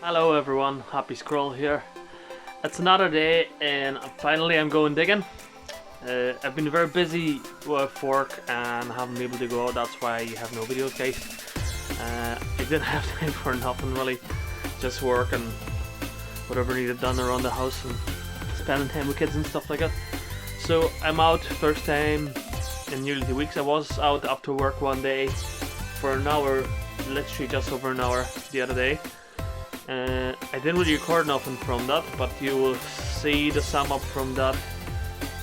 Hello everyone, Happy Scroll here. It's another day and finally I'm going digging. I've been very busy with work and haven't been able to go out, that's why you have no videos guys. I didn't have time for nothing really, just work and whatever needed done around the house and spending time with kids and stuff like that. So I'm out first time in nearly 2 weeks. I was out after work one day for an hour, literally just over an hour the other day. I didn't really record nothing from that, but you will see the sum up from that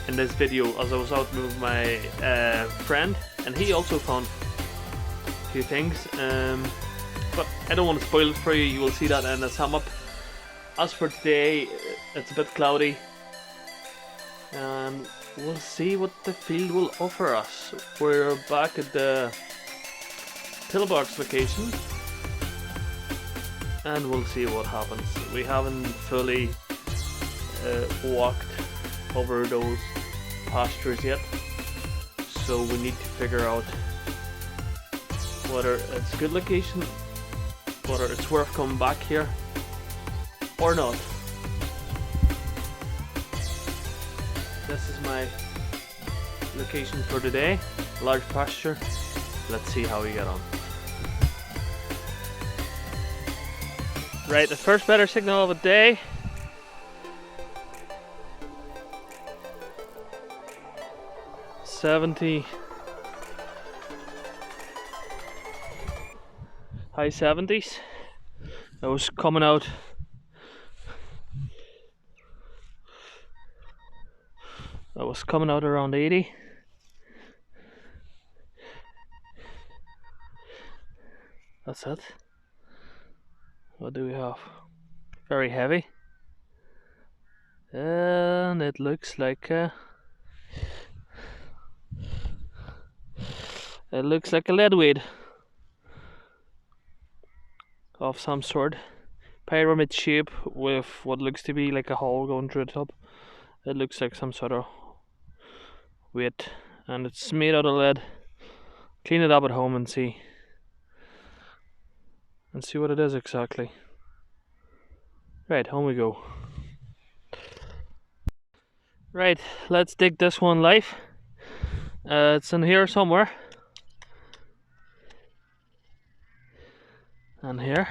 in this video, as I was out with my friend and he also found a few things, but I don't want to spoil it for you. You will see that in the sum up. As for today, it's a bit cloudy and we'll see what the field will offer us. We're back at the pillbox location and we'll see what happens. We haven't fully walked over those pastures yet, so we need to figure out whether it's a good location, whether it's worth coming back here or not. This is my location for today, large pasture. Let's see how we get on. Right, the first better signal of the day. High 70s. I was coming out around 80. That's it. What do we have? Very heavy. And it looks like a lead weight of some sort. Pyramid shape with what looks to be like a hole going through the top. It looks like some sort of weight, and it's made out of lead. Clean it up at home and see what it is exactly. Right, home we go. Right, let's dig this one live. It's in here somewhere. And here.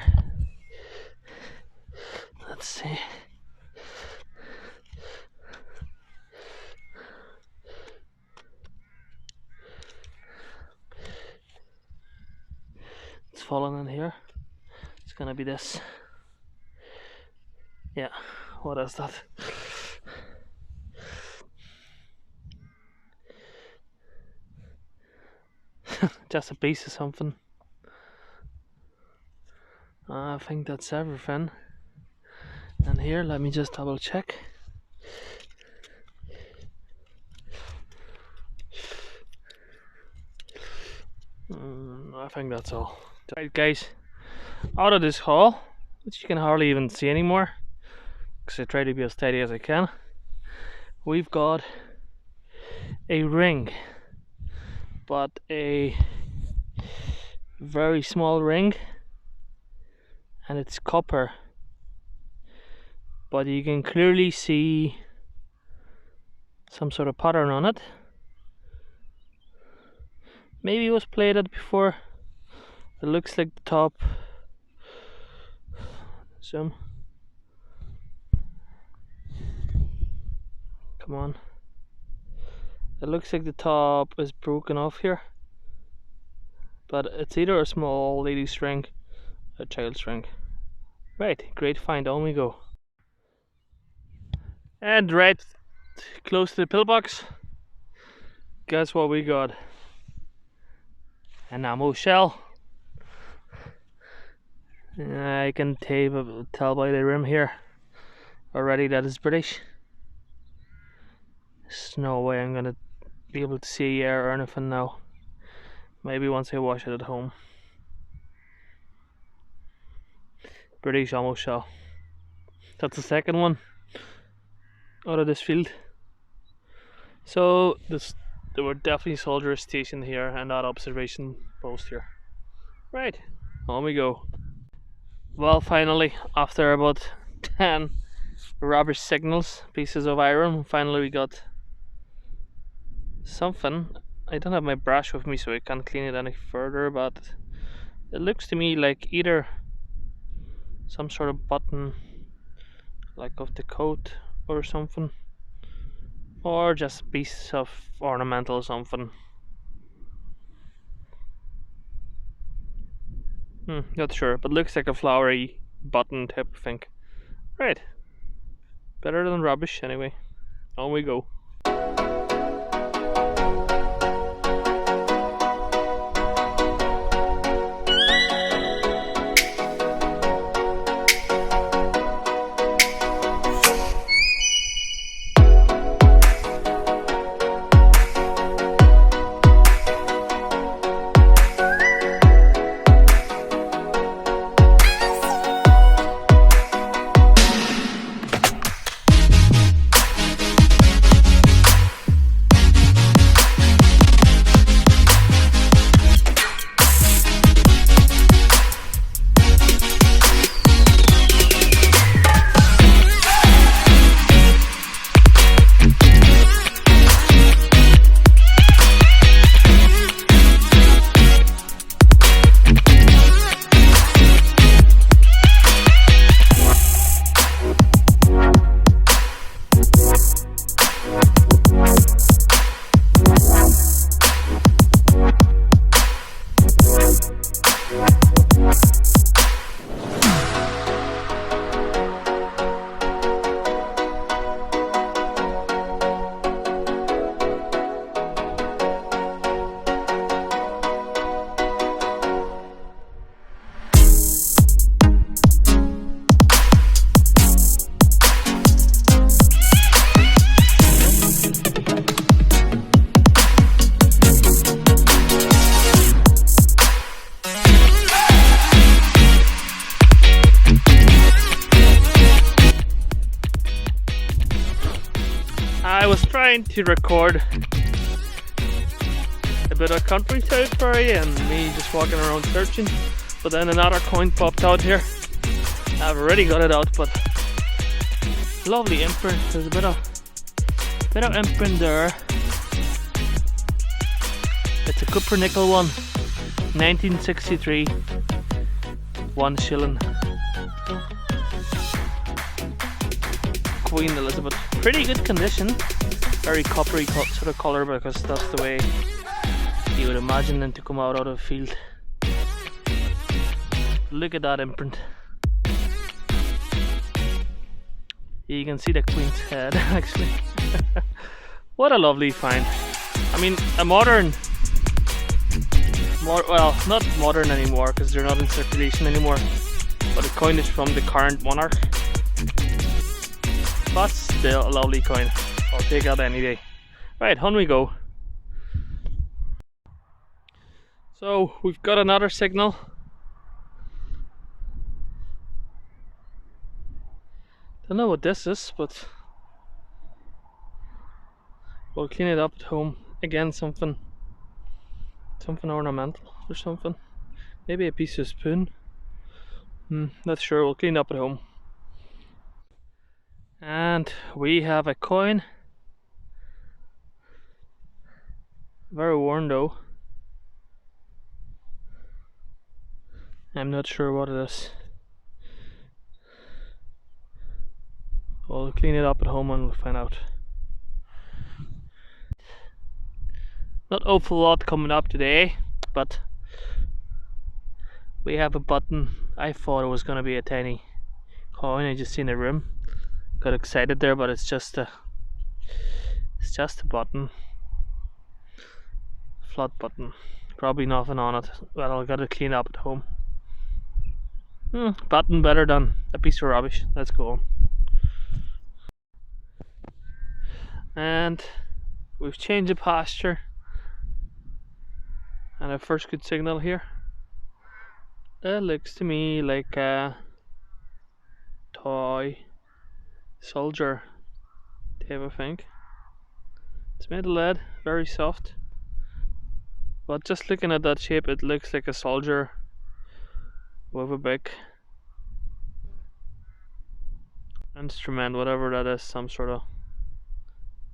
Let's see. It's fallen in here. It's gonna be this. Yeah, what is that? Just a piece of something. I think that's everything. And here, let me just double check. I think that's all. Right guys, out of this haul, which you can hardly even see anymore because I try to be as tidy as I can, we've got a ring, but a very small ring, and it's copper, but you can clearly see some sort of pattern on it. Maybe it was plated before. It looks like the top. Zoom. Come on. It looks like the top is broken off here, but it's either a small lady string or a child string. Right, great find, on we go. And right close to the pillbox, guess what we got? An ammo shell. I can tell by the rim here already that it's British. There's no way I'm gonna be able to see air or anything now. Maybe once I wash it at home. British ammo shell. That's the second one out of this field. So there were definitely soldiers stationed here and that observation post here. Right, on we go. Well, finally, after about 10 rubbish signals, pieces of iron, finally we got something. I don't have my brush with me, so I can't clean it any further, but it looks to me like either some sort of button, like of the coat or something, or just a piece of ornamental something. Not sure, but looks like a flowery button type of thing. Right, better than rubbish anyway. On we go. I was trying to record a bit of countryside for you and me just walking around searching, but then another coin popped out here. I've already got it out, but lovely imprint. There's a bit of imprint there. It's a copper nickel one, 1963, 1 shilling. Queen Elizabeth, pretty good condition, very coppery sort of colour, because that's the way you would imagine them to come out of the field. Look at that imprint. You can see the Queen's head actually. What a lovely find. I mean, a modern, well, not modern anymore because they're not in circulation anymore, but a coinage from the current monarch. But still a lovely coin. I'll take that any day. Right, on we go. So we've got another signal. Don't know what this is, but we'll clean it up at home. Again, something ornamental or something. Maybe a piece of spoon. Not sure. We'll clean it up at home. And we have a coin. Very worn though. I'm not sure what it is. We'll clean it up at home and we'll find out. Not awful lot coming up today, but we have a button. I thought it was gonna be a tiny coin. I just seen a room. Got excited there, but it's just a button, flat button. Probably nothing on it. Well, I'll gotta clean up at home. Button better than a piece of rubbish. Let's go on. And we've changed the pasture, and our first good signal here. It looks to me like a toy soldier type of thing. It's made of lead, very soft, but just looking at that shape, it looks like a soldier with a big instrument, whatever that is, some sort of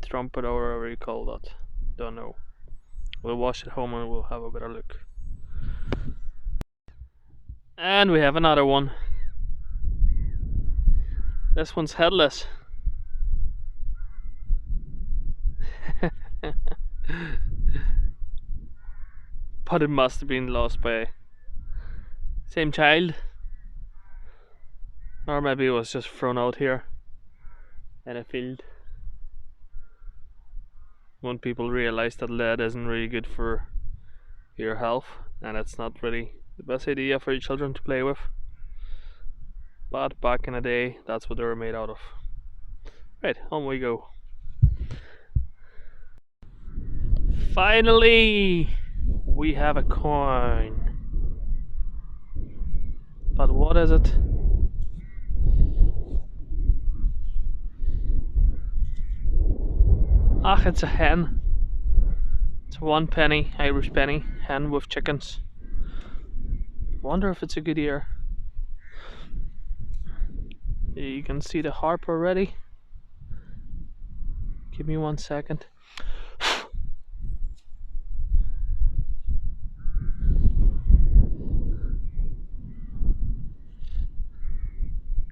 trumpet or whatever you call that. Don't know. We'll wash it home and we'll have a better look. And we have another one. This one's headless. But it must have been lost by same child. Or maybe it was just thrown out here in a field. When people realize that lead isn't really good for your health and it's not really the best idea for your children to play with. But back in the day, that's what they were made out of. Right, on we go. Finally, we have a coin. But what is it? Ah, it's a hen. It's a 1 penny, Irish penny, hen with chickens. Wonder if it's a good ear. You can see the harp already. Give me 1 second.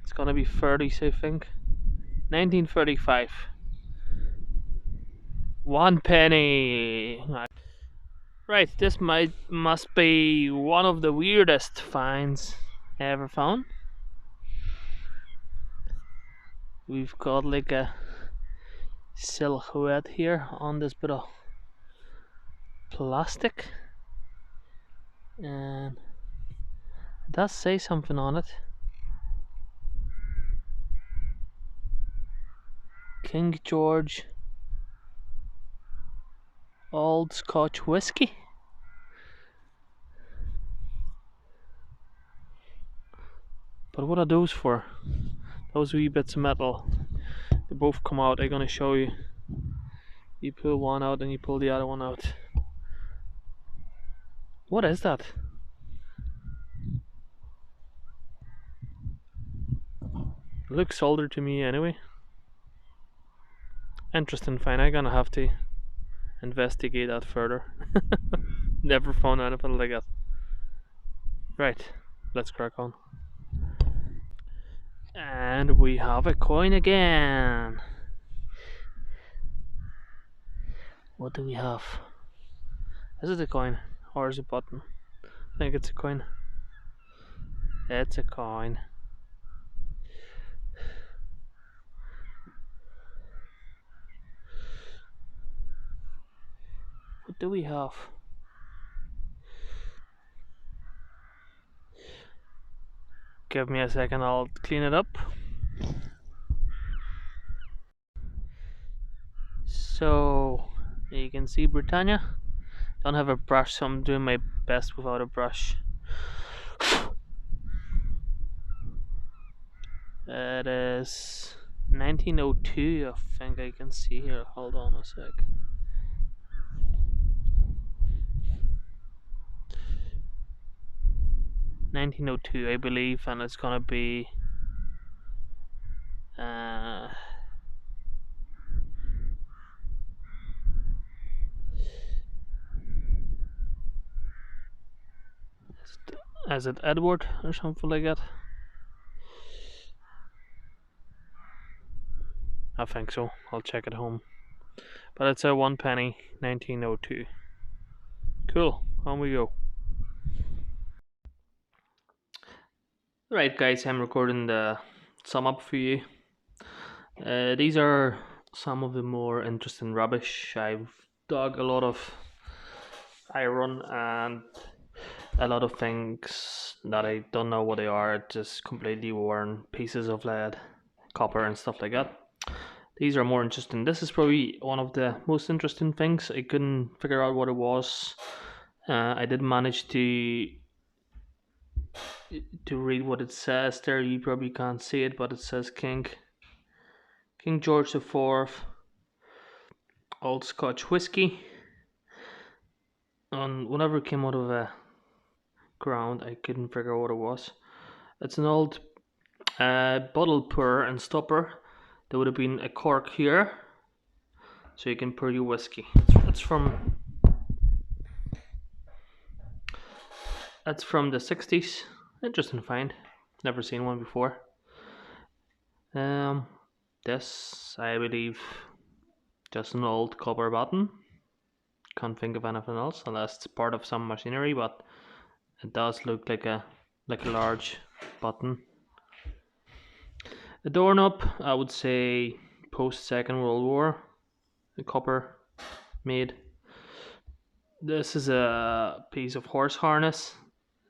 It's gonna be 30s, I think. 1935. 1 penny. Right, this must be one of the weirdest finds I ever found. We've got like a silhouette here on this bit of plastic, and it does say something on it. King George Old Scotch Whiskey. But what are those for? Those wee bits of metal. They both come out. I'm gonna show you. You pull one out and you pull the other one out. What is that? It looks soldered to me anyway. Interesting find. I'm gonna have to investigate that further. Never found anything like that. Right, let's crack on. And we have a coin again. What do we have? Is it a coin or is it a button? I think it's a coin. It's a coin. What do we have? Give me a second, I'll clean it up. So you can see Britannia. Don't have a brush, so I'm doing my best without a brush. It is 1902, I think I can see here. Hold on a sec. $1902, I believe, and it's gonna be is it Edward or something like that? I think so. I'll check at home. But it's a 1 penny, 1902. Cool. On we go. Right, guys, I'm recording the sum up for you. These are some of the more interesting rubbish. I've dug a lot of iron and a lot of things that I don't know what they are, just completely worn pieces of lead, copper and stuff like that. These are more interesting. This is probably one of the most interesting things. I couldn't figure out what it was. I did manage to read what it says there. You probably can't see it, but it says King George IV Old Scotch Whiskey. And whenever it came out of a ground, I couldn't figure out what it was. It's an old bottle pour and stopper. There would have been a cork here, so you can pour your whiskey. It's from the 60s. Interesting find. Never seen one before. This, I believe, just an old copper button. Can't think of anything else unless it's part of some machinery, but it does look like a large button. A doorknob, I would say post Second World War, the copper made. This is a piece of horse harness.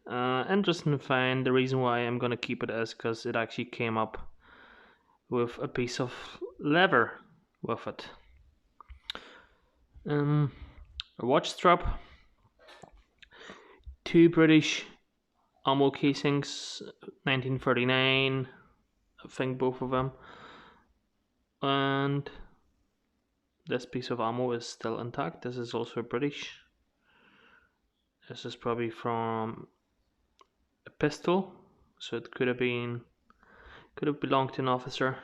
Interesting to find. The reason why I'm gonna keep it is because it actually came up with a piece of leather with it. A watch strap, 2 British ammo casings, 1939, I think both of them, and this piece of ammo is still intact. This is also British. This is probably from a pistol, so it could have belonged to an officer.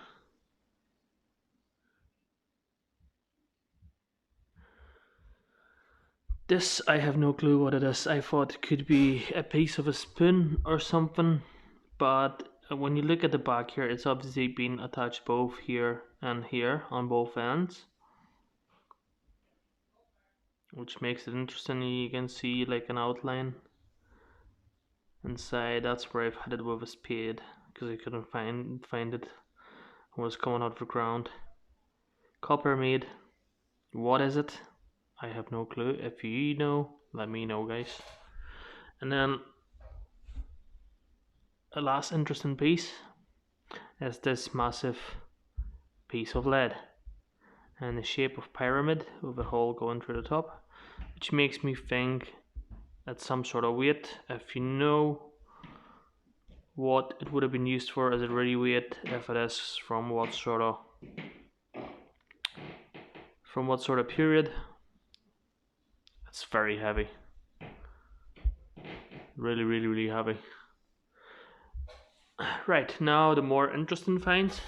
This, I have no clue what it is. I thought it could be a piece of a spoon or something, but when you look at the back here, it's obviously been attached both here and here on both ends, which makes it interesting. You can see like an outline inside. That's where I've had it with a spade, because I couldn't find it. It was coming out of the ground. Copper made. What is it? I have no clue. If you know, let me know, guys. And then a last interesting piece is this massive piece of lead in the shape of pyramid with a hole going through the top, which makes me think it's some sort of weight. If you know what it would have been used for, is it really weight? If it is, from what sort of period? It's very heavy. Really heavy. Right, now the more interesting finds.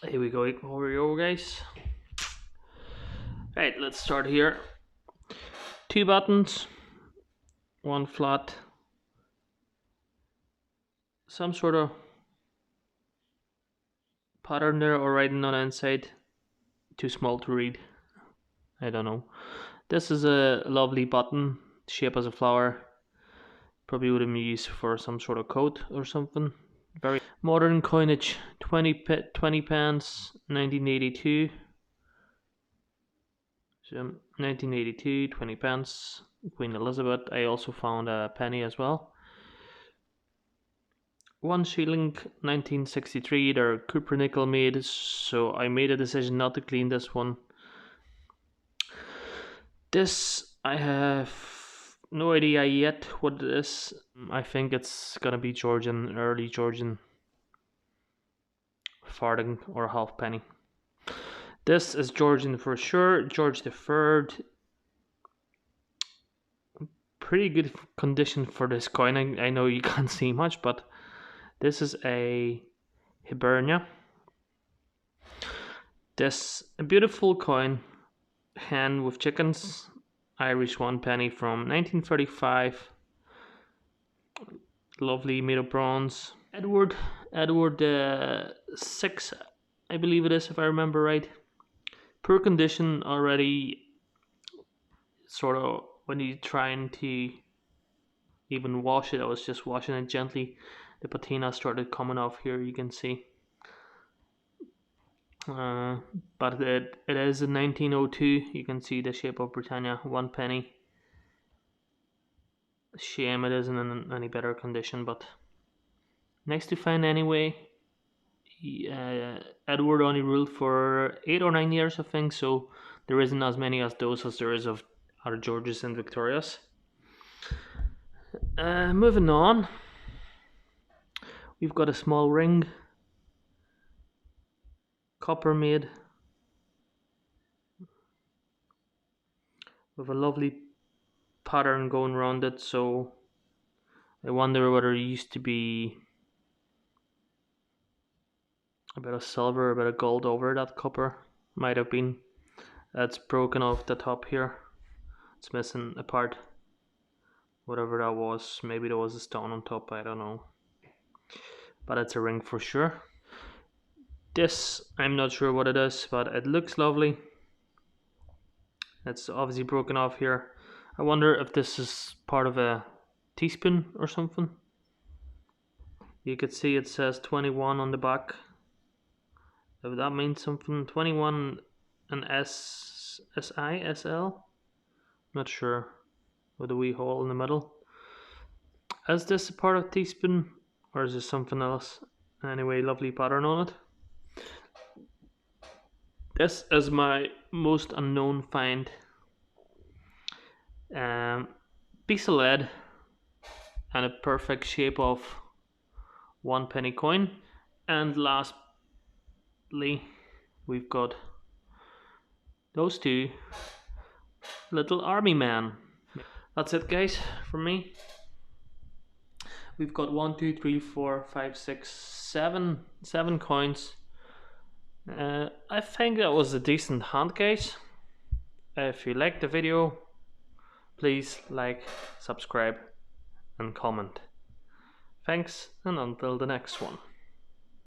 Here we go, guys. Right, let's start here. 2 buttons, 1 flat, some sort of pattern there or writing on the inside. Too small to read. I don't know. This is a lovely button, shape as a flower. Probably would have been used for some sort of coat or something. Very modern coinage. 20 pence, 1982. So 1982, 20 pence. Queen Elizabeth. I also found a penny as well. 1 shilling, 1963. They're cupronickel made, so I made a decision not to clean this one. This, I have no idea yet what it is. I think it's gonna be Georgian, early Georgian farthing or halfpenny. This is Georgian for sure. George III. Pretty good condition for this coin. I know you can't see much, but this is a Hibernia. This, a beautiful coin, hen with chickens, Irish 1 penny from 1935. Lovely, made of bronze. Edward VI, I believe it is, if I remember right. Poor condition already. Sort of when you trying to even wash it, I was just washing it gently. The patina started coming off here, you can see. But it is in 1902. You can see the shape of Britannia, 1 penny. Shame it isn't in any better condition, but nice to find anyway. Edward only ruled for 8 or 9 years, I think, so there isn't as many as those as there is of other Georges and Victorias. Moving on, we've got a small ring, copper made, with a lovely pattern going around it, so I wonder whether it used to be a bit of silver, a bit of gold over that copper. Might have been. That's broken off the top here. It's missing a part. Whatever that was. Maybe there was a stone on top, I don't know. But it's a ring for sure. This, I'm not sure what it is, but it looks lovely. It's obviously broken off here. I wonder if this is part of a teaspoon or something. You could see it says 21 on the back. If that means something. 21 and SISL? Not sure. With a wee hole in the middle. Is this a part of teaspoon or is this something else? Anyway, lovely pattern on it. This is my most unknown find. Piece of lead and a perfect shape of 1 penny coin. And lastly, we've got those two little army men. That's it, guys, from me. We've got 1, 2, 3, 4, 5, 6, 7 coins. I think that was a decent hand, guys. If you liked the video, please like, subscribe and comment. Thanks, and until the next one.